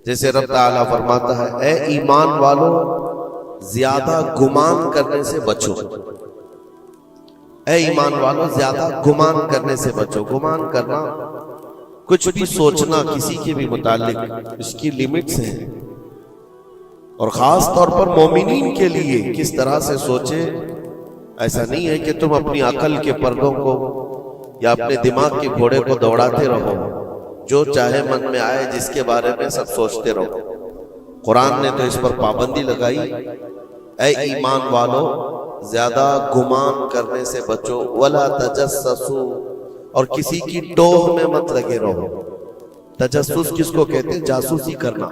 جیسے رب تعالیٰ فرماتا ہے اے ایمان والو زیادہ گمان کرنے سے بچو، اے ایمان والو زیادہ گمان کرنے سے بچو۔ گمان کرنا کچھ بھی سوچنا کسی کے بھی متعلق، اس کی لیمٹس ہیں، اور خاص طور پر مومنین کے لیے کس طرح سے سوچے۔ ایسا نہیں ہے کہ تم اپنی عقل کے پردوں کو یا اپنے دماغ کے گھوڑے کو دوڑاتے رہو، جو چاہے من میں آئے جس کے بارے میں سب سوچتے رہو۔ قرآن نے تو اس پر پابندی لگائی، اے ایمان والو زیادہ گمان کرنے سے بچو، ولا تجسسوا، اور کسی کی ٹوہ میں مت لگے رہو۔ تجسس کس کو کہتے ہیں؟ جاسوسی کرنا،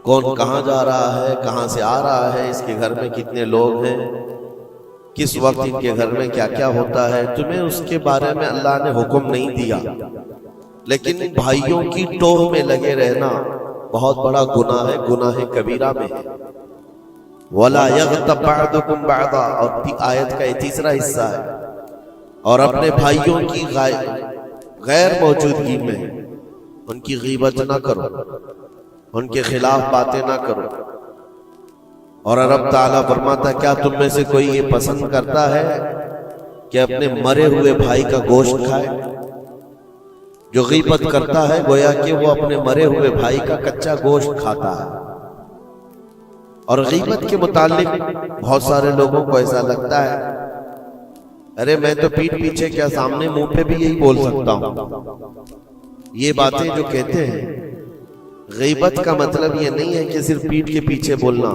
کون کہاں جا رہا ہے، کہاں سے آ رہا ہے، اس کے گھر میں کتنے لوگ ہیں، کس وقت ان کے گھر میں کیا کیا ہوتا ہے، تمہیں اس کے بارے میں اللہ نے حکم نہیں دیا، لیکن بھائیوں کی ٹوہ میں لگے رہنا بہت بڑا گناہ ہے، گناہ کبیرہ میں ہے۔ وَلَا يَغْتَبْ بَعْضُكُمْ بَعْضًا، اور آیت کا یہ تیسرا حصہ ہے، اور اپنے بھائیوں کی غیر موجودگی میں ان کی غیبت نہ کرو، ان کے خلاف باتیں نہ کرو۔ اور رب تعالیٰ فرماتا ہے کیا تم میں سے کوئی یہ پسند کرتا ہے کہ اپنے مرے ہوئے بھائی کا گوشت کھائے؟ جو غیبت کرتا ہے گویا کہ وہ اپنے مرے ہوئے بھائی کا کچا گوشت کھاتا ہے۔ اور غیبت کے متعلق بہت سارے لوگوں کو ایسا لگتا ہے ارے میں تو پیٹھ پیچھے کیا سامنے منہ پہ بھی یہی بول سکتا ہوں۔ یہ باتیں جو کہتے ہیں، غیبت کا مطلب یہ نہیں ہے کہ صرف پیٹھ کے پیچھے بولنا،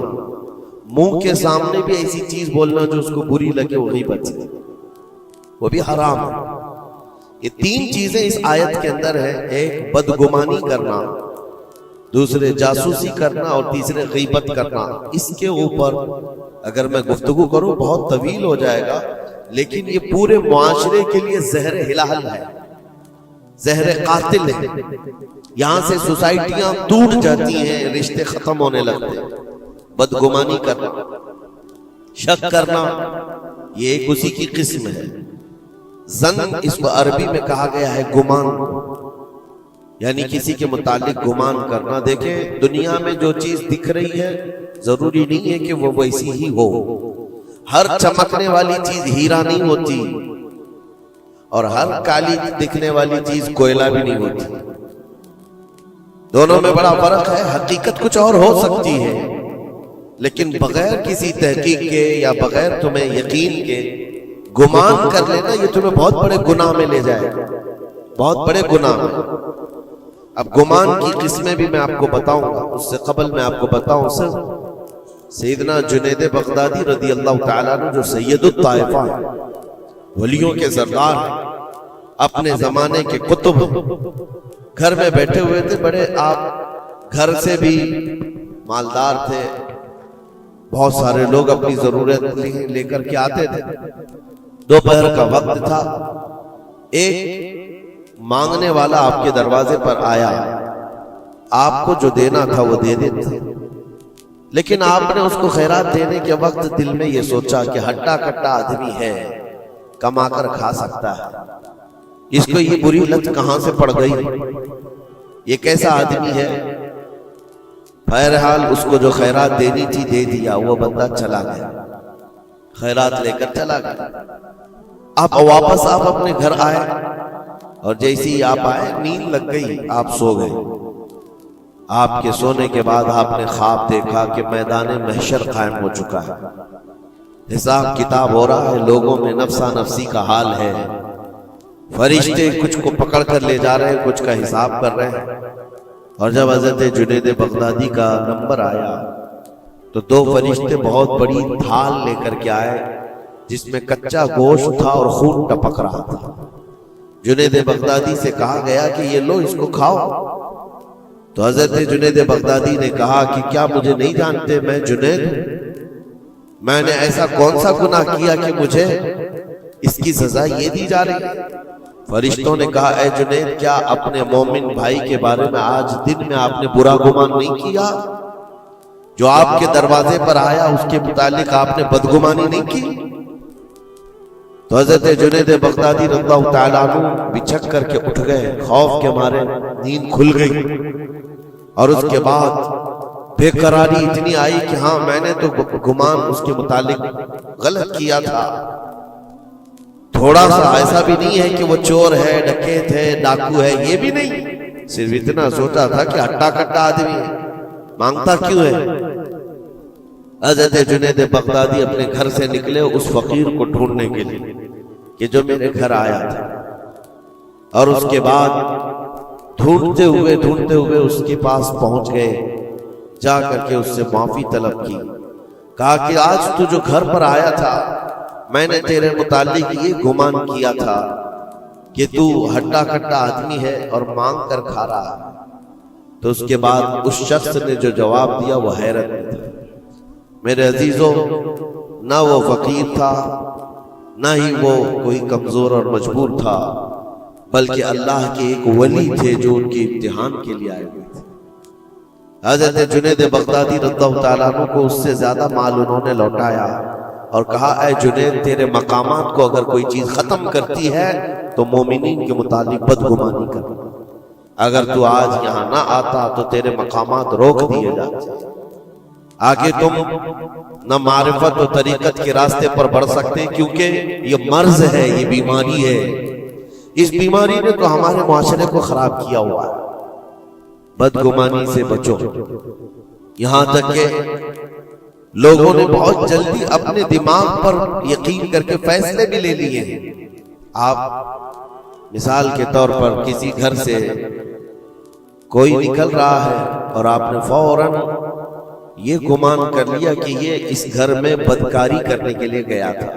منہ کے سامنے بھی ایسی چیز بولنا جو اس کو بری لگے، وہ غیبت ہے، وہ بھی حرام ہے۔ یہ تین چیزیں اس آیت کے اندر ہے، ایک بدگمانی کرنا، دوسرے جاسوسی کرنا، اور تیسرے غیبت کرنا۔ اس کے اوپر اگر میں گفتگو کروں بہت طویل ہو جائے گا، لیکن یہ پورے معاشرے کے لیے زہر ہلال ہے، زہر قاتل ہے۔ یہاں سے سوسائٹیاں ٹوٹ جاتی ہیں، رشتے ختم ہونے لگتے ہیں۔ بدگمانی کرنا، شک کرنا، یہ ایک اسی کی قسم ہے۔ ظن اس کو عربی میں کہا گیا ہے گمان، یعنی کسی کے متعلق گمان کرنا۔ دیکھیں دنیا میں جو چیز دکھ رہی ہے ضروری نہیں ہے کہ وہ ویسی ہی ہو۔ ہر چمکنے والی چیز ہیرا نہیں ہوتی، اور ہر کالی دکھنے والی چیز کوئلہ بھی نہیں ہوتی۔ دونوں میں بڑا فرق ہے۔ حقیقت کچھ اور ہو سکتی ہے، لیکن بغیر کسی تحقیق کے یا بغیر تمہیں یقین کے گمان کر لینا، یہ تمہیں بہت بڑے گناہ میں لے جائے گا، بہت بڑے گناہ میں۔ اب گمان کی قسمیں بھی میں آپ کو بتاؤں گا، اس سے قبل میں آپ کو بتاؤں سیدنا جنید بغدادی رضی اللہ تعالیٰ عنہ جو سید الطائفہ ہیں، ولیوں کے سردار ہیں، اپنے زمانے کے قطب، گھر میں بیٹھے ہوئے تھے، بڑے آپ گھر سے بھی مالدار تھے، بہت سارے لوگ اپنی ضرورت لے کر کے آتے تھے۔ دوپہر کا وقت تھا، ایک مانگنے والا آپ کے دروازے پر آیا، آپ کو جو دینا تھا وہ دے دیتے، لیکن آپ نے اس کو خیرات دینے کے وقت دل میں یہ سوچا کہ ہٹا کٹا آدمی ہے، کما کر کھا سکتا ہے، اس کو یہ بری لت کہاں سے پڑ گئی، یہ کیسا آدمی ہے۔ بہرحال اس کو جو خیرات دینی تھی دے دیا، وہ بندہ چلا گیا، خیرات لے کر چلا گیا۔ اب واپس آپ اپنے گھر آئے، اور جیسے ہی آپ آئے نیند لگ گئی، آپ سو گئے۔ آپ کے سونے کے بعد آپ نے خواب دیکھا کہ میدان محشر قائم ہو چکا ہے، حساب کتاب ہو رہا ہے، لوگوں میں نفسا نفسی کا حال ہے، فرشتے کچھ کو پکڑ کر لے جا رہے ہیں، کچھ کا حساب کر رہے ہیں۔ اور جب حضرت جنید بغدادی کا نمبر آیا تو دو فرشتے بہت بڑی تھال لے کر کے آئے، جس میں کچا گوشت تھا اور خون ٹپک رہا تھا۔ جنید بغدادی سے کہا گیا کہ یہ لو، اس کو کھاؤ۔ تو حضرت جنید بغدادی نے کہا کہ کیا مجھے نہیں جانتے؟ میں جنید ہوں، میں نے ایسا کون سا گناہ کیا کہ مجھے اس کی سزا یہ دی جا رہی ہے؟ فرشتوں نے کہا اے جنید، کیا اپنے مومن بھائی کے بارے میں آج دن میں آپ نے برا گمان نہیں کیا؟ جو آپ کے دروازے پر آیا اس کے متعلق آپ نے بدگمانی نہیں کی؟ تو حضرت جنید بغدادی رضی اللہ تعالیٰ عنہ بچھک کر کے اٹھ گئے، خوف کے مارے نیند کھل گئی۔ اور اس کے بعد بے قراری اتنی آئی کہ ہاں میں نے تو گمان اس کے متعلق غلط کیا تھا، تھوڑا سا ایسا بھی نہیں ہے کہ وہ چور ہے، ڈکیت ہے، ڈاکو ہے، یہ بھی نہیں، صرف اتنا سوچا تھا کہ ہٹا کٹا آدمی ہے، مانگتا کیوں ہے۔ حضرت جنید بغدادی اپنے گھر سے نکلے اس فقیر کو ڈھونڈنے کے لیے کہ جو میرے گھر آیا تھا، اور اس کے بعد ڈھونڈتے ہوئے اس کے پاس پہنچ گئے، جا کر کے اس سے معافی طلب کی، کہا کہ آج تو جو گھر پر آیا تھا میں نے تیرے متعلق یہ گمان کیا تھا کہ تو ہٹا کٹا آدمی ہے اور مانگ کر کھا رہا ہے۔ تو اس کے بعد اس شخص نے جو جواب دیا وہ حیرت میں تھا۔ میرے عزیزوں، نہ وہ فقیر تھا، نہ ہی وہ کوئی کمزور اور مجبور تھا، بلکہ اللہ کے ایک ولی تھے جو ان کے امتحان کے لیے آئے ہوئے تھے۔ حضرت جنید بغدادی رضی اللہ تعالیٰ عنہ کو اس سے زیادہ مال انہوں نے لوٹایا اور کہا اے جنید، تیرے مقامات کو اگر کوئی چیز ختم کرتی ہے تو مومنین کے متعلق بدگمانی کر، اگر تو آج یہاں نہ آتا تو تیرے مقامات روک دیے جاتے، آگے تم نہ معرفت و طریقت کے راستے پر بڑھ سکتے، کیونکہ یہ مرض ہے، یہ بیماری ہے، اس بیماری نے تو ہمارے معاشرے کو خراب کیا ہوا ہے۔ بدگمانی سے بچو، یہاں تک کہ لوگوں نے بہت جلدی اپنے دماغ پر یقین کر کے فیصلے بھی لے لیے ہیں۔ آپ مثال کے طور پر کسی گھر سے کوئی نکل رہا ہے اور آپ نے فوراً یہ گمان کر لیا کہ یہ اس گھر میں بدکاری کرنے کے لیے گیا تھا۔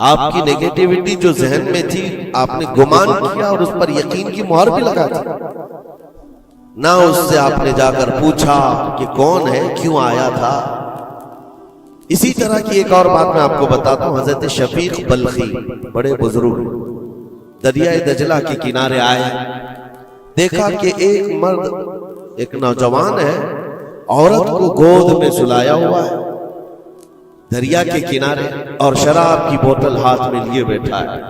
آپ کی نیگیٹیوٹی جو ذہن میں تھی آپ نے گمان کیا اور اس پر یقین کی مہر بھی لگا دی، نہ اس سے آپ نے جا کر پوچھا کہ کون ہے، کیوں آیا تھا۔ اسی طرح کی ایک اور بات میں آپ کو بتاتا ہوں۔ حضرت شفیق بلخی بڑے بزرگ دریائے دجلہ کے کنارے آئے، دیکھا کہ ایک مرد، ایک نوجوان ہے، عورت کو گود میں سلایا ہوا ہے دریا کے کنارے، اور شراب کی بوتل ہاتھ میں لیے بیٹھا ہے۔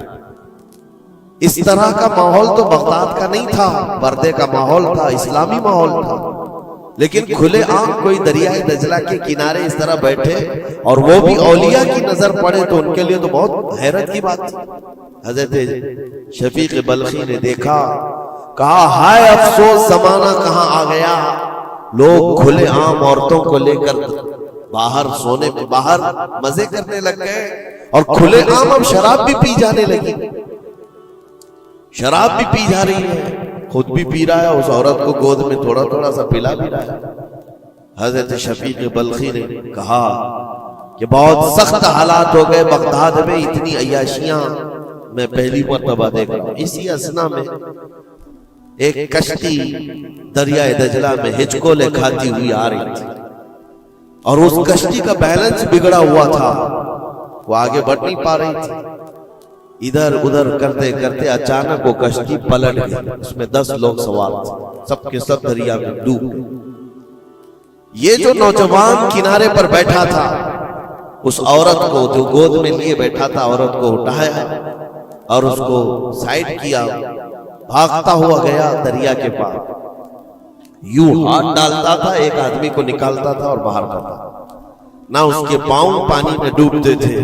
اس طرح کا ماحول تو بغداد کا نہیں تھا، پردے کا ماحول تھا، اسلامی ماحول تھا، لیکن کھلے عام کوئی دریائے دجلہ کے کنارے اس طرح بیٹھے اور وہ بھی اولیاء کی نظر پڑے تو ان کے لیے تو بہت حیرت کی بات تھی۔ حضرت شفیق بلخی نے دیکھا، کہا ہائے افسوس زمانہ کہاں آ گیا، لوگ کھلے عام عورتوں کو لے کر باہر سونے میں باہر مزے کرنے لگ گئے، اور کھلے عام اب شراب بھی پی جانے لگی، شراب بھی پی جا رہی ہے، خود بھی پی رہا ہے، اس عورت کو گود میں تھوڑا تھوڑا سا پلا بھی رہا ہے۔ حضرت شفیق بلخی نے کہا کہ بہت سخت حالات ہو گئے بغداد میں، اتنی عیاشیاں میں پہلی مرتبہ دیکھ رہا ہوں۔ اسی اثنا میں ایک کشتی دریائے دجلہ میں ہچکولے کھاتی ہوئی آ رہی تھی، اور اس کشتی کا بیلنس بگڑا ہوا تھا، وہ آگے بڑھ نہیں پا رہی تھی۔ ادھر ادھر کرتے کرتے اچانک وہ کشتی پلٹ گئی، اس میں 10 لوگ سوار تھے، سب کے سب دریا میں ڈوب گئے۔ یہ جو نوجوان کنارے پر بیٹھا تھا، اس عورت کو جو گود میں لیے بیٹھا تھا، عورت کو اٹھایا اور اس کو سائڈ کیا، بھاگتا ہوا گیا دریا کے پاس، یوں ہاتھ ڈالتا تھا، ایک آدمی کو نکالتا تھا اور باہر کرتا تھا، نہ اس کے پاؤں پانی میں ڈوبتے تھے،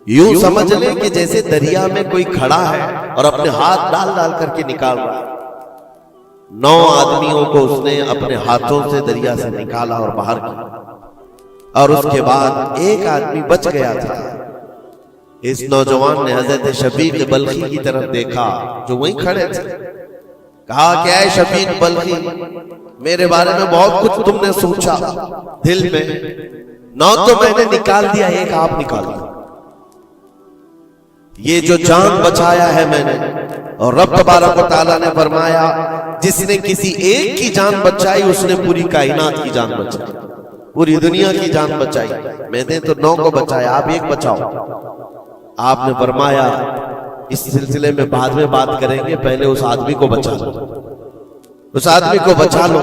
یوں سمجھ لیں کہ جیسے دریا میں کوئی کھڑا ہے اور اپنے ہاتھ ڈال ڈال کر کے نکال رہا ہے۔ 9 آدمیوں کو اس نے اپنے ہاتھوں سے دریا سے نکالا اور باہر کیا، اور اس کے بعد ایک آدمی بچ گیا تھا۔ اس نوجوان نے حضرت شفیق بلخی کی طرف دیکھا جو وہیں کھڑے تھے، کہا کہ اے شفیق بلخی، میرے بارے میں بہت کچھ تم نے سوچا دل میں، 9 تو میں نے نکال دیا، ایک آپ نکال دیا، یہ جو جان بچایا ہے میں نے، اور رب تبارک و تعالیٰ نے فرمایا جس نے کسی ایک کی جان بچائی اس نے پوری کائنات کی جان بچائی، پوری دنیا کی جان بچائی، میں نے تو 9 کو بچایا، آپ ایک بچاؤ۔ آپ نے فرمایا اس سلسلے میں بعد میں بات کریں گے، پہلے اس آدمی کو بچا لو، اس آدمی کو بچا لو،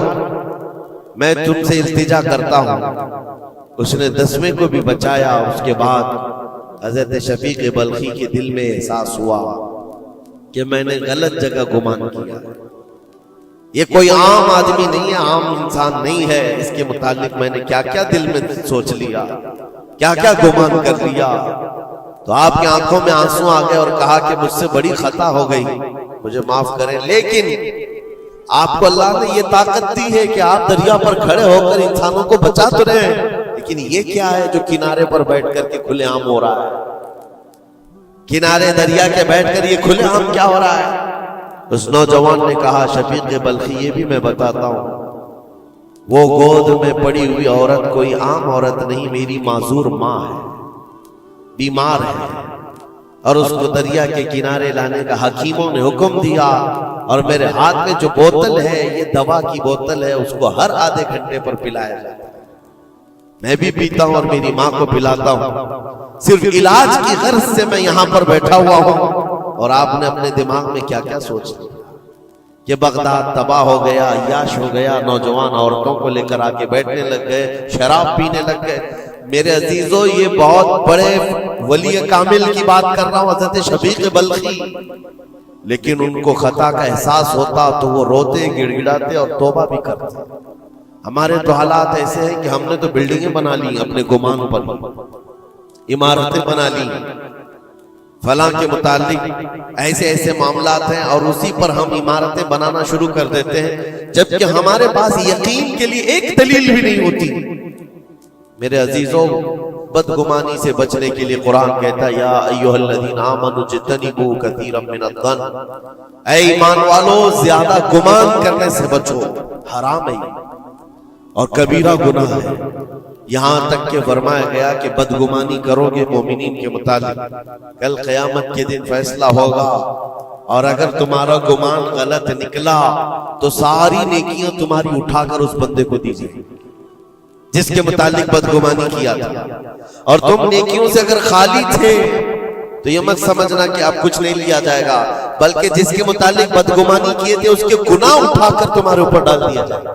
میں تم سے التجا کرتا ہوں۔ اس نے 10ویں کو بھی بچایا۔ اس کے بعد حضرت شفیق بلخی کے دل میں احساس ہوا کہ میں نے غلط جگہ گمان کیا، یہ کوئی عام آدمی نہیں ہے، عام انسان نہیں ہے، اس کے متعلق میں نے کیا کیا دل میں سوچ لیا، کیا کیا گمان کر لیا۔ تو آپ کی آنکھوں میں آنسو آ گئے اور کہا کہ مجھ سے بڑی خطا ہو گئی، مجھے معاف کریں، لیکن آپ کو اللہ نے یہ طاقت دی ہے کہ آپ دریا پر کھڑے ہو کر انسانوں کو بچا تو رہے ہیں، لیکن یہ کیا ہے جو کنارے پر بیٹھ کر کے کھلے عام ہو رہا ہے؟ کنارے دریا کے بیٹھ کر یہ کھلے عام کیا ہو رہا ہے؟ اس نوجوان نے کہا شفیق بلخی یہ بھی میں بتاتا ہوں، وہ گود میں پڑی ہوئی عورت کوئی عام عورت نہیں، میری معذور ماں ہے، بیمار ہے، اور اس کو دریا کے کنارے لانے کا حکیموں نے حکم دیا، اور میرے ہاتھ میں جو بوتل ہے یہ دوا کی بوتل ہے، اس کو ہر آدھے گھنٹے پر پلایا جاتا ہے، میں بھی پیتا ہوں اور میری ماں کو پلاتا ہوں، صرف علاج کی غرض سے میں یہاں پر بیٹھا ہوا ہوں۔ اور آپ نے اپنے دماغ میں کیا کیا سوچ لیا کہ بغداد تباہ ہو گیا، عیاش ہو گیا، نوجوان عورتوں کو لے کر آ کے بیٹھنے لگ گئے، شراب پینے لگ گئے۔ میرے عزیزو یہ بہت بڑے ولی کامل کی بات کر رہا ہوں، حضرت شفیق بلخی، لیکن ان کو خطا کا احساس ہوتا تو وہ روتے، گڑ گڑاتے اور توبہ بھی کرتے۔ ہمارے تو حالات ایسے ہیں کہ ہم نے تو بلڈنگیں بنا لی اپنے گمان پر، عمارتیں بنا لی، فلاں کے متعلق ایسے ایسے معاملات ہیں، اور اسی پر ہم عمارتیں بنانا شروع کر دیتے ہیں، جبکہ ہمارے پاس یقین کے لیے ایک دلیل بھی نہیں ہوتی۔ میرے عزیزو، بدگمانی سے بچنے کے لیے قرآن کہتا ہے یا ایھا الذین آمنوا اجتنبوا کثیرا من الظن، اے ایمان والو زیادہ گمان کرنے سے بچو، حرام ہے اور کبیرہ گناہ ہے۔ یہاں تک کہ فرمایا گیا کہ بدگمانی کرو گے مومنین کے متعلق، کل قیامت کے دن فیصلہ ہوگا، اور اگر تمہارا گمان غلط نکلا تو ساری نیکیاں تمہاری اٹھا کر اس بندے کو دی جائیں جس کے متعلق بدگمانی کیا تھا، اور تم نیکیوں سے اگر خالی تھے تو یہ مت سمجھنا کہ اب کچھ نہیں لیا جائے گا، بلکہ جس کے متعلق بدگمانی کیے تھے اس کے گناہ اٹھا کر تمہارے اوپر ڈال دیا جائے گا۔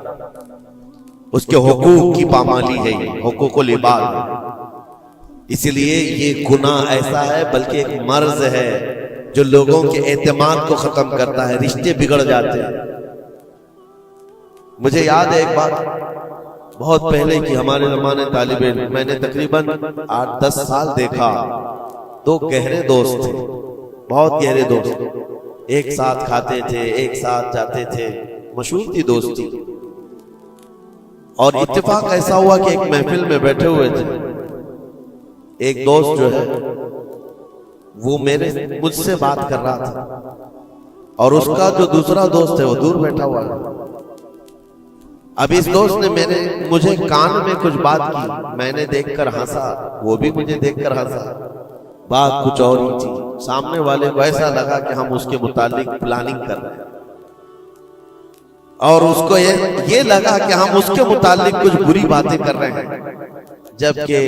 اس کے حقوق کی پامالی ہے، حقوق العباد ہے۔ اس لیے یہ گناہ ایسا ہے بلکہ ایک مرض ہے جو لوگوں کے اعتماد کو ختم کرتا ہے، رشتے بگڑ جاتے ہیں۔ مجھے یاد ہے ایک بات بہت پہلے کی، ہمارے زمانے طالب علم، میں نے تقریباً 8-10 سال دیکھا، دو گہرے دوست تھے، بہت گہرے دوست، ایک ساتھ کھاتے تھے، ایک ساتھ جاتے تھے، مشہور تھی دوستی۔ اور اتفاق ایسا ہوا کہ ایک محفل میں بیٹھے ہوئے تھے، ایک دوست جو ہے وہ مجھ سے بات کر رہا تھا، اور اس کا جو دوسرا دوست ہے وہ دور بیٹھا ہوا ہے۔ اب اس دوست نے مجھے کان میں کچھ بات کی، میں نے دیکھ کر ہنسا، وہ بھی مجھے دیکھ کر ہنسا، بات کچھ اور ہی تھی۔ سامنے والے کو ایسا لگا کہ ہم اس کے متعلق پلاننگ کر رہے ہیں، اور اس کو یہ لگا کہ ہم اس کے متعلق کچھ بری باتیں کر رہے ہیں، جبکہ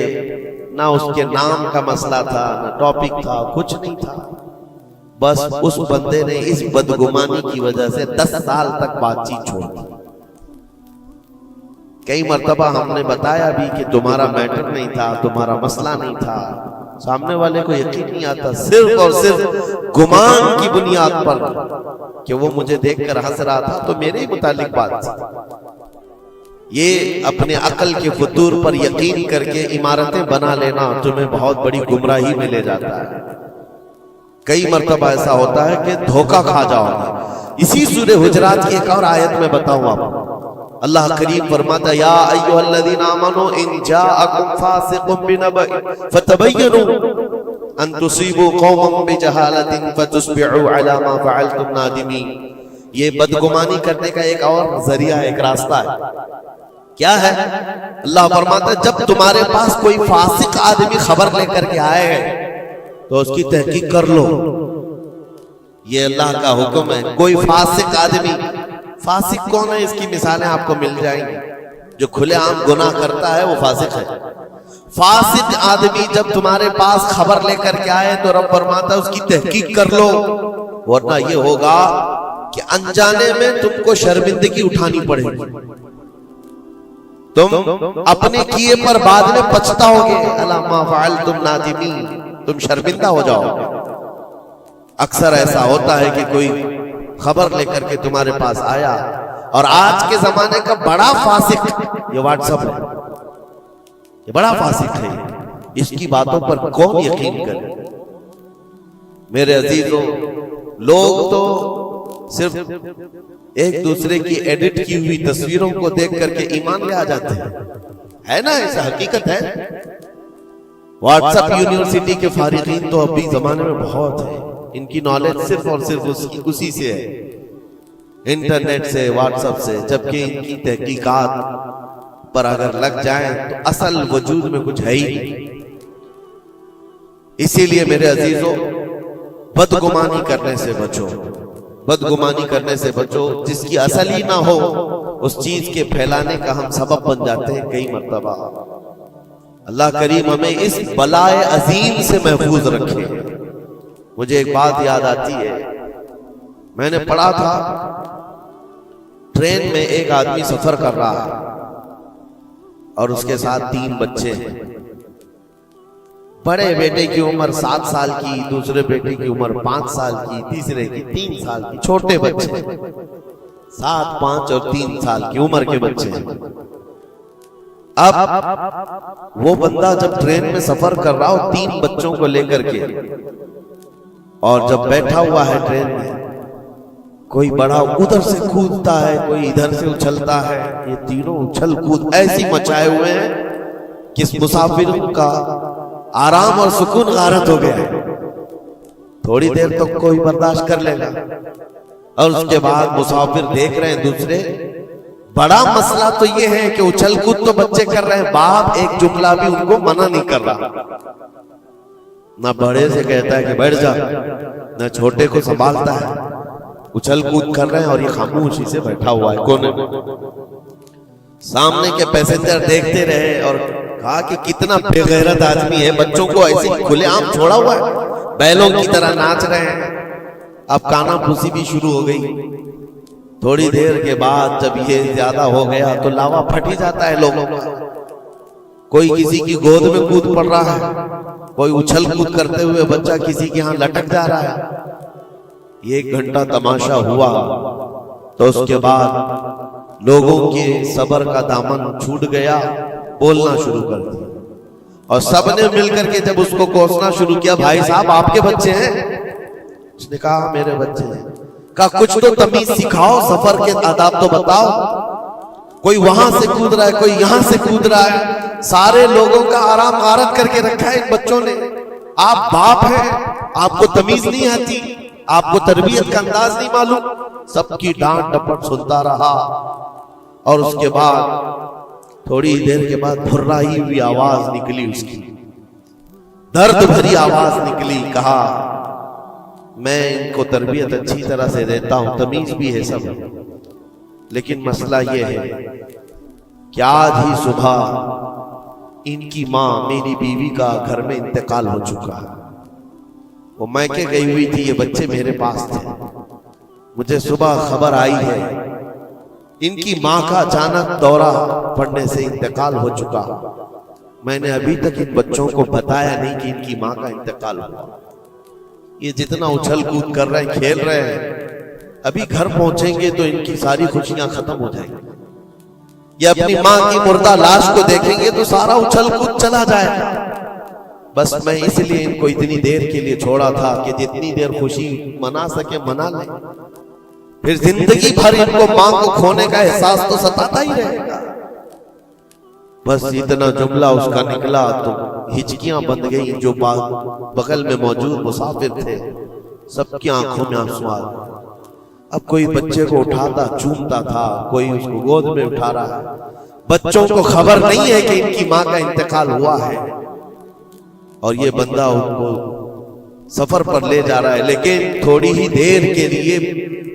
نہ اس کے نام کا مسئلہ تھا، نہ ٹاپک تھا، کچھ نہیں تھا۔ بس اس بندے نے اس بدگمانی کی وجہ سے 10 سال تک بات چیت چھوڑ دی۔ کئی مرتبہ ہم نے بتایا بھی کہ تمہارا میٹر نہیں تھا، تمہارا مسئلہ نہیں تھا، سامنے والے کو یقین نہیں آتا، صرف اور صرف گمان کی بنیاد پر کہ وہ مجھے دیکھ کر ہنس رہا تھا تو میرے ہی متعلق بات تھی۔ یہ اپنے عقل کے فطور پر یقین کر کے عمارتیں بنا لینا تمہیں بہت بڑی گمراہی میں لے جاتا ہے۔ کئی مرتبہ ایسا ہوتا ہے کہ دھوکہ کھا جاؤ گے۔ اسی سورہ حجرات کی ایک اور آیت میں بتاؤں آپ کو، اللہ کریم فرماتا ہے یا ایھا الذین آمنوا ان جاءکم فاسق بنبأ فتبینوا ان تصیبوا قوما بجہالۃ فتصبحوا علی ما فعلتم نادمین۔ یہ بدگمانی کرنے کا ایک اور ذریعہ ہے، ایک راستہ ہے۔ کیا ہے؟ اللہ فرماتا ہے جب تمہارے پاس کوئی فاسق آدمی خبر لے کر کے آئے تو اس کی تحقیق کر لو۔ یہ اللہ کا حکم ہے۔ کوئی فاسق آدمی، فاسق کون ہے؟ اس کی مثالیں آپ کو مل جائیں گی۔ جو کھلے عام گناہ کرتا ہے وہ فاسق ہے۔ فاسق آدمی جب تمہارے پاس خبر لے کر کے آئے تو رب فرماتا ہے اس کی تحقیق کر لو، ورنہ یہ ہوگا کہ انجانے میں تم کو شرمندگی اٹھانی پڑے گی، تم اپنے کیے پر بعد میں پچھتاؤ گے، الا ما فعلتم نادمین، تم شرمندہ ہو جاؤ گے۔ اکثر ایسا ہوتا ہے کہ کوئی خبر لے کر کے تمہارے پاس آیا اور آج کے زمانے کا بڑا فاسق یہ واٹس ایپ ہے، یہ بڑا فاسق ہے، اس کی باتوں پر کون یقین کرے؟ میرے عزیزوں، لوگ تو صرف ایک دوسرے کی ایڈٹ کی ہوئی تصویروں کو دیکھ کر کے ایمان لے آ جاتے ہیں، ہے نا؟ ایسا حقیقت ہے۔ واٹس ایپ یونیورسٹی کے فارغین تو ابھی زمانے میں بہت ہیں، ان کی نالج صرف اور صرف اسی سے ہے، انٹرنیٹ سے، واٹس ایپ سے، جبکہ ان کی تحقیقات پر اگر لگ جائیں تو اصل وجود میں کچھ ہے ہی نہیں۔ اسی لیے میرے عزیزوں، بدگمانی کرنے سے بچو، بدگمانی کرنے سے بچو، جس کی اصل ہی نہ ہو اس چیز کے پھیلانے کا ہم سبب بن جاتے ہیں کئی مرتبہ۔ اللہ کریم ہمیں اس بلائے عظیم سے محفوظ رکھے۔ مجھے ایک بات یاد آتی ہے، میں نے پڑھا تھا ٹرین میں ایک آدمی سفر کر رہا ہے اور اس کے ساتھ 3 بچے ہیں۔ بڑے بیٹے کی عمر 7 سال کی، دوسرے بیٹے کی عمر 5 سال کی، تیسرے کی 3 سال کی، چھوٹے بچے 7، 5 اور 3 سال کی عمر کے بچے ہیں۔ اب وہ بندہ جب ٹرین میں سفر کر رہا ہو 3 بچوں کو لے کر کے، اور جب بیٹھا ہوا ہے ٹرین میں، کوئی بڑا ادھر سے کودتا ہے، کوئی ادھر سے اچھلتا ہے، یہ تینوں اچھل کود ایسی مچائے ہوئے ہیں کہ اس مسافر کا آرام اور سکون غارت ہو گیا ہے۔ تھوڑی دیر تک کوئی برداشت کر لے گا، اور اس کے بعد مسافر دیکھ رہے ہیں دوسرے۔ بڑا مسئلہ تو یہ ہے کہ اچھل کود تو بچے کر رہے ہیں، باپ ایک جملہ بھی ان کو منع نہیں کر رہا، نہ بڑے سے کہتا ہے کہ بیٹھ جا، نہ چھوٹے کو سنبھالتا ہے۔ اچھل کود کر رہے ہیں اور یہ خاموشی سے بیٹھا ہوا ہے کونے میں۔ سامنے کے پیسنجر دیکھتے رہے اور کہا کہ کتنا بے غیرت آدمی ہے، بچوں کو ایسے کھلے عام چھوڑا ہوا ہے، بیلوں کی طرح ناچ رہے ہیں۔ اب کانا پھوسی بھی شروع ہو گئی۔ تھوڑی دیر کے بعد جب یہ زیادہ ہو گیا تو لاوا پھٹ ہی جاتا ہے لوگوں کا۔ کوئی کسی کی گود میں کود پڑ رہا ہے، کوئی اچھل کود کرتے ہوئے بچہ کسی کے ہاں لٹک جا رہا ہے۔ 1 گھنٹہ تماشا ہوا تو اس کے بعد لوگوں کے صبر کا دامن چھوٹ گیا، بولنا شروع کر دیا، اور سب نے مل کر کے جب اس کو کوسنا شروع کیا، بھائی صاحب آپ کے بچے ہیں؟ اس نے کہا میرے بچے ہیں۔ کہا کچھ تو تمیز سکھاؤ، سفر کے آداب تو بتاؤ، کوئی وہاں سے کود رہا ہے، کوئی یہاں سے کود رہا ہے، سارے لوگوں کا آرام غارت کر کے رکھا ہے ان بچوں نے۔ آپ باپ ہیں، آپ کو تمیز نہیں آتی، آپ کو تربیت کا انداز نہیں معلوم۔ سب کی ڈانٹ ڈپٹ سنتا رہا، اور اس کے بعد تھوڑی دیر کے بعد پھررائی ہوئی آواز نکلی، اس کی درد بھری آواز نکلی۔ کہا میں ان کو تربیت اچھی طرح سے دیتا ہوں، تمیز بھی ہے سب، لیکن مسئلہ یہ ہے کہ آج ہی صبح ان کی ماں میری بیوی کا گھر میں انتقال ہو چکا ہے۔ وہ میکے گئی ہوئی تھی، یہ بچے میرے پاس تھے، مجھے صبح خبر آئی ہے ان کی ماں کا اچانک دورہ پڑنے سے انتقال ہو چکا۔ میں نے ابھی تک ان بچوں کو بتایا نہیں کہ ان کی ماں کا انتقال ہوا۔ یہ جتنا اچھل کود کر رہے ہیں، کھیل رہے ہیں، ابھی گھر پہنچیں گے تو ان کی ساری خوشیاں ختم ہو جائیں گی۔ یہ اپنی ماں کی مردہ لاش کو دیکھیں گے تو سارا اچھل کود چلا جائے گا۔ بس میں اس لیے ان کو اتنی دیر کے لیے چھوڑا تھا کہ جتنی دیر خوشی منا سکے منا لیں، پھر زندگی بھر ان کو ماں کو کھونے کا احساس تو ستاتا ہی رہے گا۔ بس اتنا جملہ اس کا نکلا تو ہچکیاں بند گئی، جو بغل میں موجود مسافر تھے سب کی آنکھوں میں آنسو آ گئے۔ اب کوئی بچے کو اٹھاتا چومتا تھا، کوئی اس کو گود میں اٹھا رہا ہے۔ بچوں کو خبر نہیں ہے کہ ان کی ماں کا انتقال ہوا ہے، اور یہ بندہ ان کو سفر پر لے جا رہا ہے، لیکن تھوڑی ہی دیر کے لیے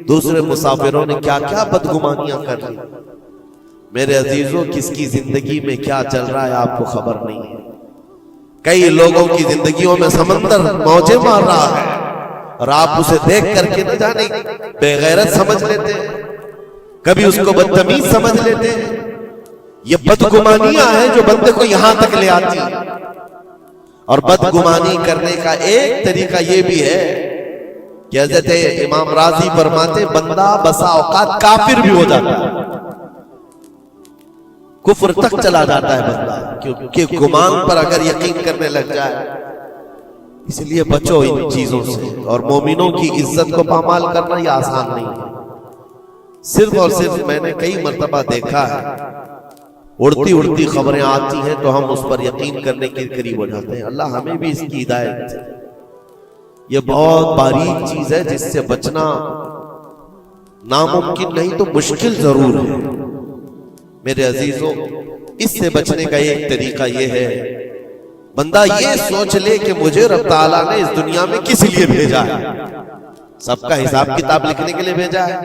دوسرے مسافروں نے کیا کیا بدگمانیاں کر لی۔ میرے عزیزوں، کس کی زندگی میں کیا چل رہا ہے آپ کو خبر نہیں ہے۔ کئی لوگوں کی زندگیوں میں سمندر موجیں مار رہا ہے، اور آپ اسے دیکھ کر کے نہ جانے بے غیرت سمجھ لیتے ہیں، کبھی اس کو بدتمیز سمجھ لیتے ہیں۔ یہ بدگمانیاں ہیں جو بندے کو یہاں تک لے آتی ہیں۔ اور بدگمانی کرنے کا ایک طریقہ یہ بھی ہے کہ حضرت امام راضی فرماتے بندہ بسا اوقات کافر بھی ہو جاتا ہے، کفر تک چلا جاتا ہے بندہ، کیونکہ گمان پر اگر یقین کرنے لگ جائے۔ اس لیے بچو ان چیزوں سے، اور مومنوں کی عزت کو پامال کرنا یہ آسان نہیں ہے۔ صرف اور صرف میں نے کئی مرتبہ دیکھا ہے، اڑتی اڑتی خبریں آتی ہیں تو ہم اس پر یقین کرنے کے قریب ہو جاتے ہیں۔ اللہ ہمیں بھی اس کی ہدایت دے۔ یہ بہت باریک چیز ہے جس سے بچنا ناممکن نہیں تو مشکل ضرور ہے۔ میرے عزیزوں، اس سے بچنے کا ایک طریقہ یہ ہے، بندہ یہ سوچ لے کہ مجھے رب تعالیٰ نے اس دنیا میں کس لیے بھیجا ہے۔ سب کا حساب کتاب لکھنے کے لیے بھیجا ہے،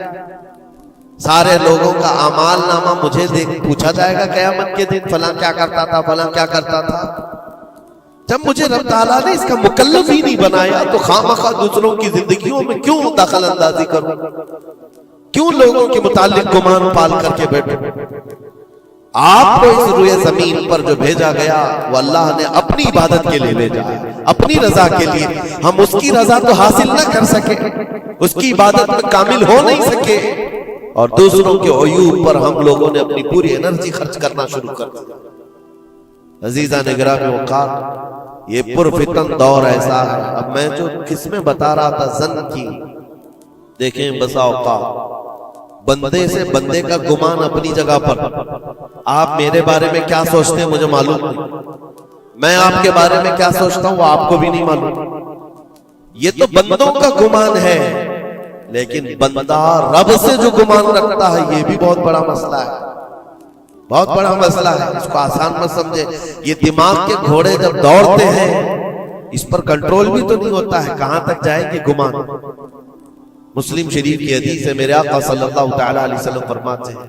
سارے لوگوں کا اعمال نامہ مجھے پوچھا جائے گا قیامت کے دن، فلاں کیا کرتا تھا، فلاں کیا کرتا تھا۔ جب مجھے رب تعالیٰ نے اس کا مکلف ہی نہیں بنایا تو خامخواہ دوسروں کی زندگیوں میں کیوں دخل اندازی کروں، کیوں لوگوں کے متعلق گمان پال کر کے بیٹھوں۔ آپ کو اس روئے زمین پر جو بھیجا گیا وہ اللہ نے اپنی عبادت کے لیے بھیجا ہے، اپنی رضا کے لیے۔ ہم اس کی رضا تو حاصل نہ کر سکے، اس کی عبادت میں کامل ہو نہیں سکے، اور دوسروں کے عیوب پر ہم لوگوں نے اپنی پوری انرجی خرچ کرنا شروع کر دیا۔ عزیزان گرامی وقار، یہ پرفتن دور ایسا ہے۔ اب میں جو قسمیں بتا رہا تھا زن کی، دیکھیں بسا اوقات بندے سے بندے کا گمان اپنی جگہ پر، آپ میرے بارے میں کیا سوچتے ہیں مجھے معلوم نہیں، میں آپ کے بارے میں کیا سوچتا ہوں وہ آپ کو بھی نہیں معلوم۔ یہ تو بندوں کا گمان ہے، لیکن بندہ رب سے جو گمان رکھتا ہے یہ بھی بہت بڑا مسئلہ ہے، بہت بڑا مسئلہ ہے۔ اس کو آسان مت سمجھے۔ یہ دماغ کے گھوڑے جب دوڑتے ہیں اس پر کنٹرول بھی تو نہیں ہوتا ہے، کہاں تک جائیں گے گمان۔ مسلم شریف کی حدیث ہے، میرے آقا صلی اللہ تعالی علیہ وسلم فرماتے ہیں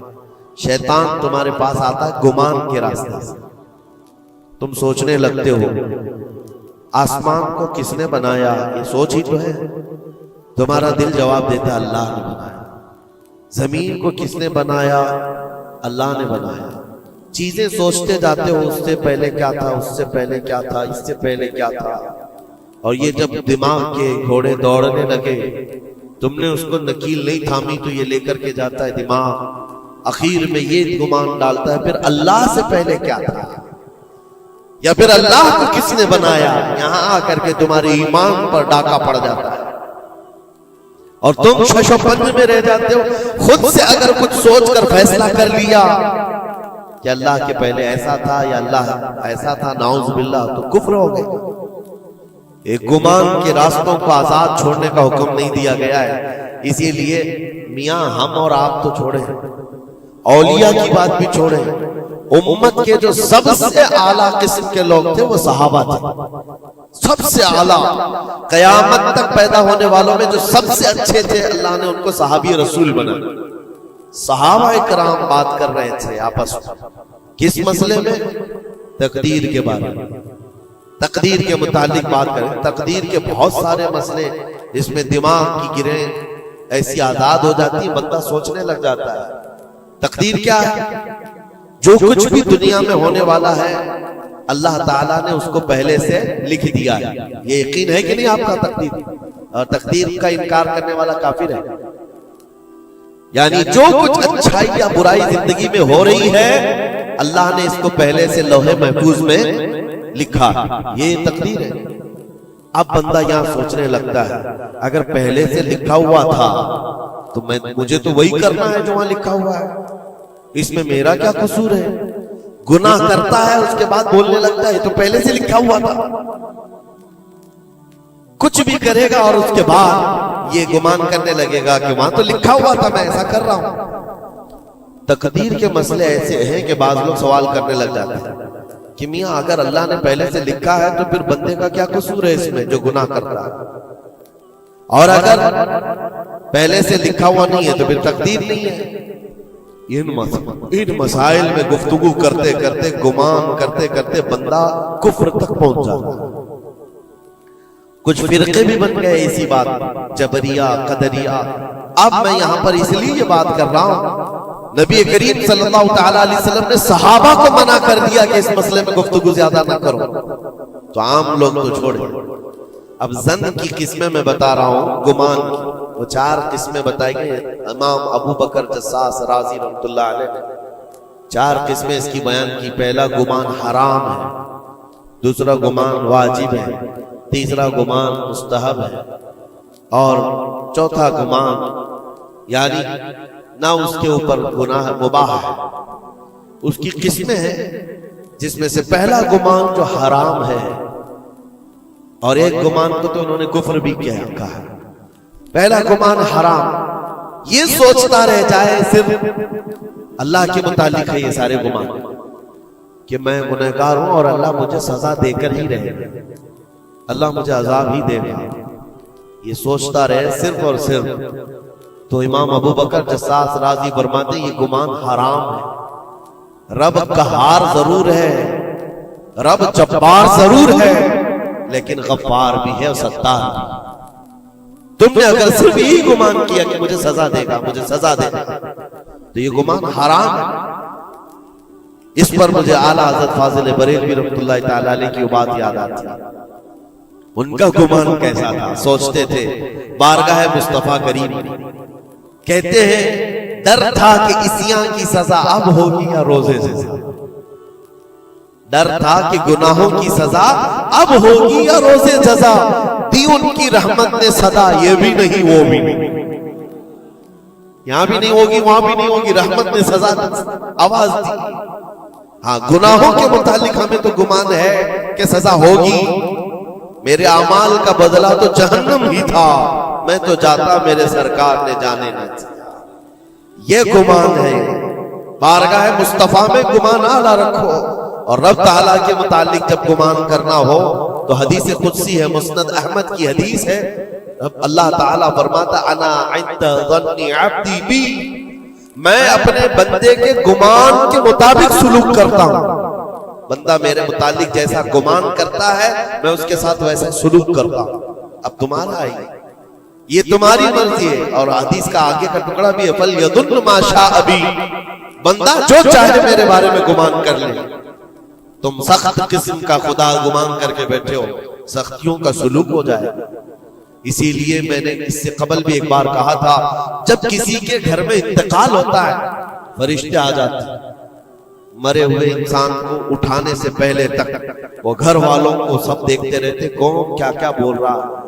شیطان تمہارے پاس آتا ہے گمان کے راستے سے۔ تم سوچنے لگتے ہو آسمان کو کس نے بنایا، یہ سوچ ہی تو ہے۔ تمہارا دل جواب دیتا ہے اللہ نے بنایا۔ زمین کو کس نے بنایا، اللہ نے بنایا۔ چیزیں سوچتے جاتے ہو اس سے پہلے کیا تھا، اس سے پہلے کیا تھا، اس سے پہلے کیا تھا، اور یہ جب دماغ کے گھوڑے دوڑنے لگے تم نے اس کو نکیل نہیں تھامی تو یہ لے کر کے جاتا ہے دماغ۔ اخیر میں یہ گمان ڈالتا ہے پھر اللہ سے پہلے کیا تھا، یا پھر اللہ کو کس نے بنایا۔ یہاں آ کر کے تمہارے ایمان پر ڈاکہ پڑ جاتا ہے اور تم شش و پنج میں رہ جاتے ہو۔ خود سے اگر کچھ سوچ کر فیصلہ کر لیا کہ اللہ کے پہلے ایسا تھا یا اللہ ایسا تھا، نعوذ باللہ، تو کفر ہو گئے۔ ایک گمان کے راستوں کو آزاد چھوڑنے کا حکم نہیں دیا گیا ہے۔ اسی لیے میاں ہم اور آپ تو چھوڑیں، اولیاء کی بات بھی چھوڑیں، امت کے جو سب سے اعلیٰ قسم کے لوگ تھے وہ صحابہ تھے، سب سے اعلیٰ۔ قیامت تک پیدا ہونے والوں میں جو سب سے اچھے تھے اللہ نے ان کو صحابی رسول بنا۔ صحابہ کرام بات کر رہے تھے آپس میں کس مسئلے میں، تقدیر کے بارے میں، تقدیر کے متعلق بات کریں۔ تقدیر کے بہت سارے مسئلے جس میں دماغ کی گرہیں ایسی آزاد ہو جاتی، بندہ سوچنے لگ جاتا ہے۔ تقدیر کیا ہے؟ جو کچھ بھی دنیا میں ہونے والا ہے اللہ تعالیٰ نے اس کو پہلے سے لکھ دیا ہے۔ یہ یقین ہے کہ نہیں آپ کا تقدیر؟ اور تقدیر کا انکار کرنے والا کافر ہے۔ یعنی جو کچھ اچھائی یا برائی زندگی میں ہو رہی ہے اللہ نے اس کو پہلے سے لوح محفوظ میں لکھا، یہ تقدیر ہے۔ اب بندہ یہاں سوچنے لگتا ہے اگر پہلے سے لکھا ہوا تھا تو مجھے تو وہی کرنا ہے جو وہاں لکھا ہوا ہے، اس میں میرا کیا قصور ہے؟ گناہ کرتا ہے اس کے بعد بولنے لگتا ہے تو پہلے سے لکھا ہوا تھا۔ کچھ بھی کرے گا اور اس کے بعد یہ گمان کرنے لگے گا کہ وہاں تو لکھا ہوا تھا میں ایسا کر رہا ہوں۔ تقدیر کے مسئلے ایسے ہیں کہ بعض لوگ سوال کرنے لگ جاتے ہیں کہ میاں اگر اللہ نے پہلے سے لکھا ہے تو پھر بندے کا کیا قصور ہے اس میں جو گناہ کر رہا ہے، اور اگر پہلے سے لکھا ہوا نہیں ہے تو پھر تقدیر نہیں ہے۔ ان مسائل میں گفتگو کرتے کرتے گمان کرتے کرتے بندہ کفر تک پہنچ جاتا ہے۔ کچھ فرقے بھی بن گئے اسی بات، جبریہ، قدریہ۔ اب میں یہاں پر اس لیے یہ بات کر رہا ہوں، نبی کریم صلی اللہ تعالی علیہ وسلم نے صحابہ کو منع کر دیا کہ اس مسئلے میں گفتگو زیادہ نہ کرو، تو عام لوگ تو چھوڑیں۔ اب زن کی قسمیں میں بتا رہا ہوں، گمان کی وہ 4 قسمیں بتائی گئی امام ابو بکر جساس رازی رحمۃ اللہ علیہ نے 4 قسمیں اس کی بیان کی۔ پہلا گمان حرام ہے، دوسرا گمان واجب ہے، تیسرا گمان مستحب ہے، اور چوتھا گمان یعنی نہ اس کے اوپر گناہ مباح ہے۔ اس کی قسمیں ہیں جس میں سے پہلا گمان جو حرام ہے، اور ایک گمان کو تو انہوں نے کفر بھی کہا ہے۔ پہلا گمان حرام، یہ سوچتا رہ جائے صرف اللہ کے متعلق ہے یہ سارے گمان کہ میں گنہگار ہوں اور اللہ مجھے سزا دے کر ہی رہے گا، اللہ مجھے عذاب ہی دے گا، یہ سوچتا رہے صرف اور صرف، تو امام ابو بکر جساس رازی فرماتے ہیں یہ گمان حرام ہے۔ رب قہار ضرور ہے، رب جبار ضرور ہے، لیکن غفار بھی ہے اور ستار بھی۔ تم نے اگر صرف یہی گمان کیا کہ مجھے سزا دے گا، مجھے سزا دے گا، تو یہ گمان حرام ہے۔ اس پر مجھے اعلیٰ حضرت فاضل بریلوی رحمۃ اللہ تعالی علیہ کی بات یاد آتی ہے۔ ان کا گمان کیسا تھا؟ سوچتے تھے بارگاہ مصطفیٰ کریم، کہتے ہیں ڈر تھا کہ عصیاں کی سزا اب ہوگی یا روزے سے سزا، ڈر تھا کہ گناہوں کی سزا اب ہوگی یا روزے جزا، دی ان کی رحمت نے صدا، یہ بھی نہیں وہ بھی نہیں، یہاں بھی نہیں ہوگی وہاں بھی نہیں ہوگی، رحمت نے سزا آواز دی۔ ہاں گناہوں کے متعلق ہمیں تو گمان ہے کہ سزا ہوگی، میرے اعمال کا بدلہ تو جہنم ہی تھا، میں تو جاتا میرے سرکار نے جانے نہ دیا، یہ گمان ہے۔ بارگاہ مصطفیٰ میں گمان اعلیٰ رکھو، اور رب تعالیٰ کے متعلق جب گمان کرنا ہو تو حدیث قدسی ہے، مسند احمد کی حدیث ہے، اللہ تعالیٰ فرماتا انا عند ظن عبدی بی، میں اپنے بندے کے گمان کے مطابق سلوک کرتا ہوں، بندہ میرے متعلق جیسا گمان کرتا ہے میں اس کے ساتھ ویسا سلوک کرتا ہوں۔ اب تمہارا ہے یہ تمہاری مرضی ہے، اور حدیث کا آگے کا ٹکڑا بھی ہے فَلْيَظُنُّ مَا شَاءَ بِي، بندہ جو چاہے میرے بارے میں گمان کر لے۔ تم سخت قسم کا خدا گمان کر کے بیٹھے ہو، سختیوں کا سلوک ہو جائے۔ اسی لیے میں نے اس سے قبل بھی ایک بار کہا تھا، جب کسی کے گھر میں انتقال ہوتا ہے فرشتے آ جاتے ہیں، مرے ہوئے انسان کو اٹھانے سے پہلے تک وہ گھر والوں کو سب دیکھتے رہتے کون کیا کیا بول رہا ہے،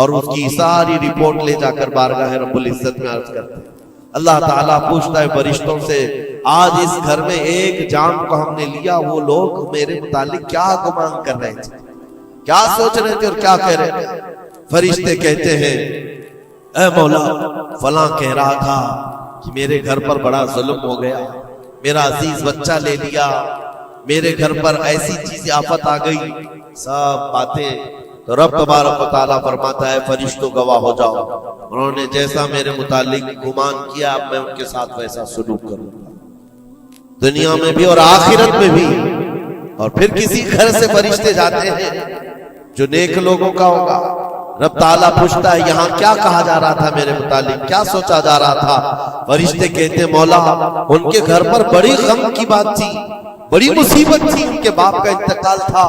اور اس کی ساری رپورٹ لے جا کر بارگاہ رب العزت میں عرض کرتے ہیں۔ اللہ تعالیٰ پوچھتا ہے فرشتوں سے، آج اس گھر میں ایک جان کو ہم نے لیا، وہ لوگ میرے متعلق کیا گمان کر رہے تھے، کیا سوچ رہے تھے اور کیا کہہ رہے تھے؟ فرشتے کہتے ہیں اے مولا فلاں کہہ رہا تھا کہ میرے گھر پر بڑا ظلم ہو گیا، میرا عزیز بچہ لے لیا، میرے گھر پر ایسی چیز آفت آ گئی، سب باتیں۔ تو رب تبارک و تعالیٰ فرماتا ہے فرشتوں گواہ ہو جاؤ، انہوں نے جیسا میرے متعلق گمان کیا اب میں ان کے ساتھ ویسا سلوک کروں گا، دنیا میں بھی اور آخرت میں بھی۔ اور پھر کسی گھر سے فرشتے جاتے ہیں جو نیک لوگوں کا ہوگا، رب تعالیٰ پوچھتا ہے یہاں کیا کہا جا رہا تھا میرے متعلق، کیا سوچا جا رہا تھا؟ فرشتے کہتے ہیں مولا ان کے گھر پر بڑی غم کی بات تھی، بڑی مصیبت تھی، ان کے باپ کا انتقال تھا،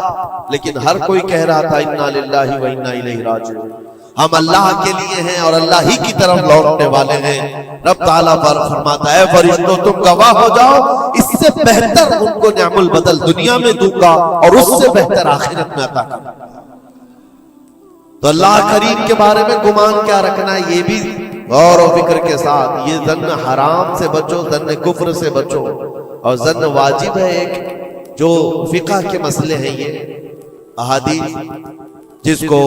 لیکن ہر کوئی کہہ رہا تھا انا للہ و انا الیہ راجعون، ہم اللہ کے لیے ہیں اور اللہ ہی کی طرف لوٹنے والے ہیں۔ رب تعالیٰ فرماتا ہے فرشتوں تم گواہ ہو جاؤ، اس سے بہتر ان کو نعم البدل دنیا میں دوں گا اور اس سے بہتر آخرت میں عطا کروں گا۔ تو اللہ کریم کے بارے میں گمان کیا رکھنا ہے، یہ بھی غور و فکر کے ساتھ۔ یہ ظن حرام سے بچو، ظن کفر سے بچو، اور ظن واجب ہے ایک جو فقہ کے مسئلے ہیں، یہ احادیث جس کو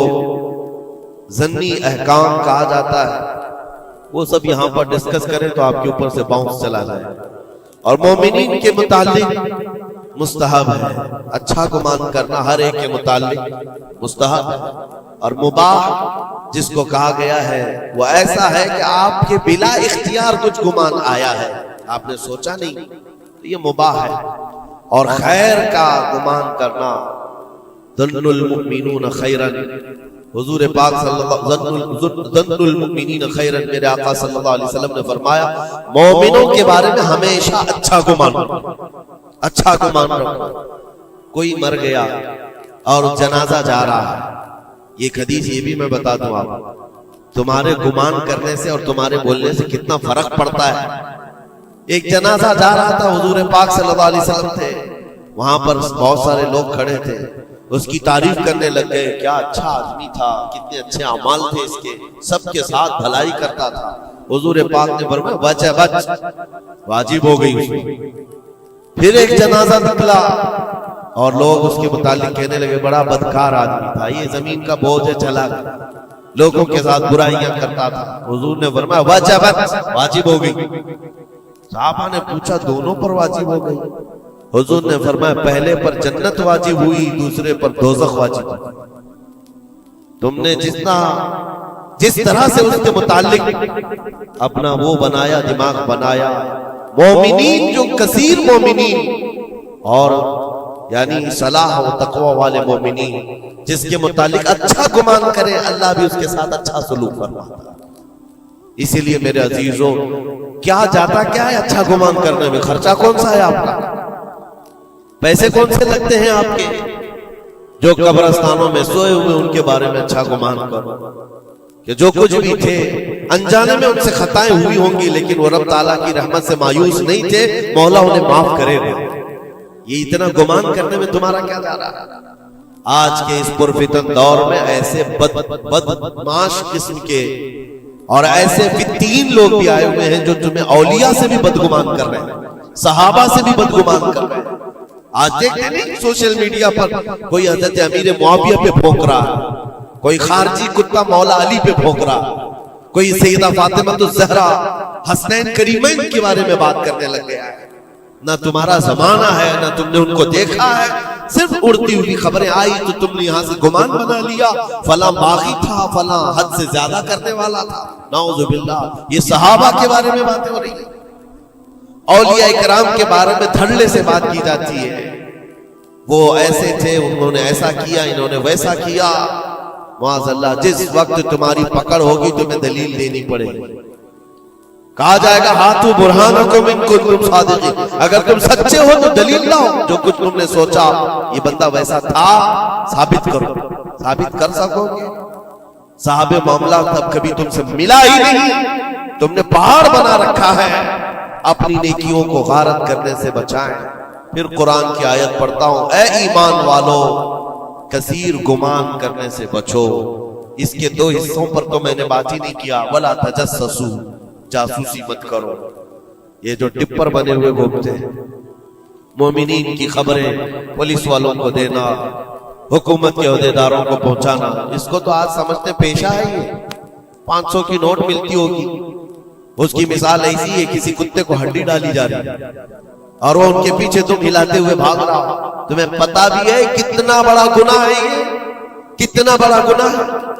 ظنی احکام کہا جاتا ہے، وہ سب یہاں پر ڈسکس کریں تو آپ کے اوپر سے باؤنس چلا جائے۔ اور مومنین کے متعلق مستحب ہے، اچھا گمان کرنا ہر ایک کے متعلق مستحب ہے، اور مباح جس کو کہا گیا ہے وہ ایسا ہے کہ آپ کے بلا اختیار کچھ گمان آیا ہے، آپ نے سوچا نہیں، تو یہ مباح ہے۔ اور خیر کا گمان کرنا، ظن المؤمنون خیرا، حضور پاک صلی اللہ ظن المؤمنین خیرا، میرے آقا صلی اللہ علیہ وسلم نے فرمایا مومنوں کے بارے میں ہمیشہ اچھا گمان رکھو، اچھا گمان رکھو۔ کوئی مر گیا اور جنازہ جا رہا ہے، ایک حدیث یہ بھی میں بتا دوں آپ، تمہارے گمان کرنے سے اور تمہارے بولنے سے کتنا فرق پڑتا ہے۔ ایک جنازہ جا رہا تھا، حضور پاک صلی اللہ علیہ وسلم تھے، وہاں پر بہت سارے لوگ کھڑے تھے، اس کی تعریف کرنے لگ گئے، کیا اچھا آدمی تھا، کتنے اچھے اعمال تھے اس کے، سب کے ساتھ بھلائی کرتا تھا۔ حضور پاک نے فرمایا بچ ہے بچ، واجب ہو گئی اس میں۔ پھر ایک جنازہ نکلا اور لوگ اس کے متعلق کہنے لگے بڑا بدکار آدمی تھا، یہ زمین کا بوجھ ہے، چلا گیا، لوگوں کے ساتھ برائیاں کرتا تھا۔ حضور نے فرمایا بچ ہے بچ، واجب ہو گئی۔ صحابہ نے پوچھا دونوں پر واجب ہو گئی؟ حضور نے فرمایا پہلے پر جنت واجب ہوئی، دوسرے پر دوزخ واجب ہوئی۔ تم نے جس طرح سے اس کے متعلق اپنا وہ بنایا، دماغ بنایا، مومنین جو کثیر مومنین اور یعنی صلاح و تقوی والے مومنین جس کے متعلق اچھا گمان کرے، اللہ بھی اس کے ساتھ اچھا سلوک فرماتا ہے۔ اسی لیے میرے عزیزوں، کیا جاتا کیا ہے اچھا گمان کرنے میں؟ خرچہ کون سا ہے آپ کا؟ پیسے کون سے لگتے ہیں آپ کے؟ جو قبرستانوں میں سوئے ہوئے ان کے بارے میں اچھا گمان کرو کہ جو کچھ بھی تھے انجانے میں ان سے خطائیں ہوئی ہوں گی، لیکن وہ رب تعالیٰ کی رحمت سے مایوس نہیں تھے، مولا انہیں معاف کرے گا۔ یہ اتنا گمان کرنے میں تمہارا کیا جا رہا ہے؟ آج کے اس پرفتن دور میں ایسے بدمعاش قسم کے اور ایسے فتین لوگ بھی آئے ہوئے ہیں جو تمہیں اولیاء سے بھی بدگمان کر رہے ہیں، صحابہ سے بھی بدگمان کر رہے ہیں۔ آج دیکھتے نہیں سوشل میڈیا پر کوئی حضرت امیر معاویہ پہ بھونک رہا، کوئی خارجی کتا مولا علی پہ بھونک رہا، کوئی سیدہ فاطمہ الزہرا حسنین کریمین کے بارے میں بات کرنے لگ گیا ہے۔ نہ تمہارا زمانہ ہے، نہ تم نے ان کو دیکھا ہے، صرف اڑتی ہوئی خبریں آئی تو تم نے یہاں سے گمان بنا لیا، فلاں باغی تھا، فلاں حد سے زیادہ کرنے والا تھا۔ نعوذ باللہ، یہ صحابہ کے بارے میں باتیں ہو رہی ہیں، اولیاء کرام کے بارے میں دھڑلے سے بات کی جاتی ہے، وہ ایسے تھے، انہوں نے ایسا کیا، انہوں نے ویسا کیا۔ معاذ اللہ، جس وقت تمہاری پکڑ ہوگی تمہیں دلیل دینی پڑے گی، کہا جائے گا ہاتھو برہانکم ان کنتم صادقین، اگر تم سچے ہو تو دلیل لاؤ، جو کچھ تم نے سوچا یہ بندہ ویسا تھا ثابت کرو۔ ثابت کر سکو گے؟ صاحب معاملہ تب کبھی تم سے ملا ہی نہیں، تم نے پہاڑ بنا رکھا ہے۔ اپنی نیکیوں کو غارت کرنے سے بچائیں۔ پھر قرآن کی آیت پڑھتا ہوں، اے ایمان والو کثیر گمان کرنے سے بچو۔ اس کے دو حصوں پر تو میں نے بات ہی نہیں کیا، ولا تجسسو، جاسوسی مت کرو۔ یہ جو ٹپر بنے ہوئے گھومتے ہیں، مومنین کی خبریں پولیس والوں کو دینا، حکومت کے عہدیداروں کو پہنچانا، اس کو تو آج سمجھتے پیشہ ہے۔ یہ 500 کی نوٹ ملتی ہوگی، اس کی مثال ایسی ہے کسی کتے کو ہڈی ڈالی جا رہی ہے اور وہ ان کے پیچھے تم ہلاتے ہوئے بھاگ رہا ہو، تمہیں پتا بھی ہے کتنا بڑا گناہ ہے یہ، کتنا بڑا گناہ ہے۔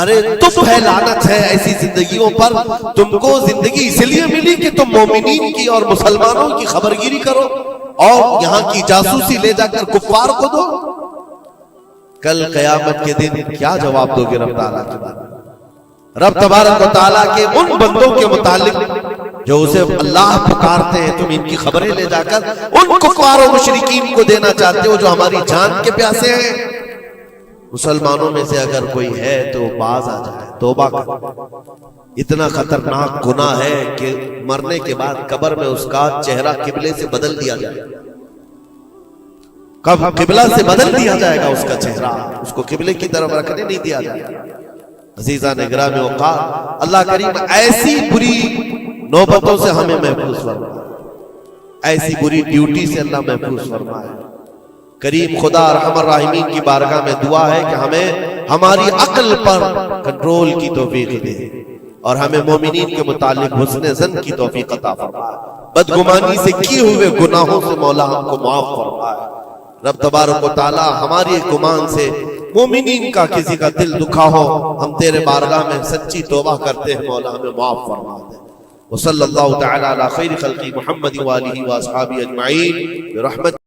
ارے تم ہے، لعنت ہے ایسی زندگیوں پر۔ تم کو زندگی اس لیے ملی کہ تم مومنین کی اور مسلمانوں کی خبرگیری کرو اور یہاں کی جاسوسی لے جا کر کفار کو دو۔ کل قیامت کے دن کیا جواب دو گے رب تعالیٰ کے بارے میں؟ رب تبارک و تعالیٰ کے ان بندوں کے متعلق جو اسے اللہ پکارتے ہیں، تم ان کی خبریں لے جا کر ان کفار و مشرکین کو دینا چاہتے ہو جو ہماری جان کے پیاسے ہیں۔ مسلمانوں میں سے اگر کوئی ہے تو باز آ جائے، توبہ کر۔ اتنا خطرناک گناہ ہے کہ مرنے کے بعد قبر میں اس کا چہرہ قبلے سے بدل دیا جائے، قبلہ سے بدل دیا جائے گا اس کا چہرہ، اس کو قبلے کی طرف رکھنے نہیں دیا جائے گا۔ عزیزان گرامی اوقات، اللہ کریم ایسی بری نوبتوں سے ہمیں محفوظ فرمائے، ایسی بری ڈیوٹی سے اللہ محفوظ فرمائے۔ کریم خدا ارحم الراحمین کی بارگاہ میں دعا ہے کہ ہمیں ہماری عقل پر کنٹرول کی توفیق دے اور ہمیں مومنین کے متعلق حسن ظن کی توفیق عطا فرمائے، بدگمانی سے کیے ہوئے گناہوں سے مولا ہم کو معاف فرمائے۔ رب تبارک و تعالی ہماری گمان سے مومنین کا کسی کا دل دکھا ہو، ہم تیرے بارگاہ میں سچی توبہ کرتے ہیں، مولا ہمیں معاف فرما دے۔ وصلی اللہ تعالی علی خیر خلق محمد وآلہ واصحابہ اجمعین برحمتہ